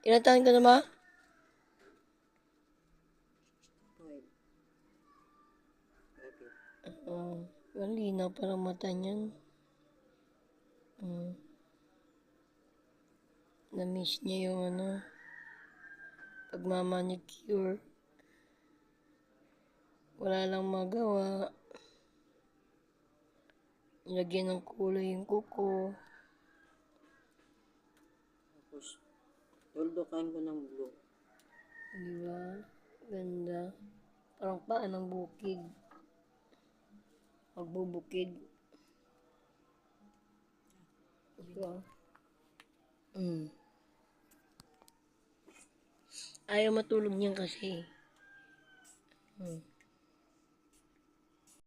Ilan taon ka na ma? Ang linaw pa ng mata niyan. Na-miss niya yung pagmamanicure. Wala lang magawa. Nilagyan ng kulay yung kuko. Tapos, tuldukan ko ng blue. Diba? Ganda. Parang paa ng bukid. Magbubukid. Diba? Ayaw matulog niyan kasi.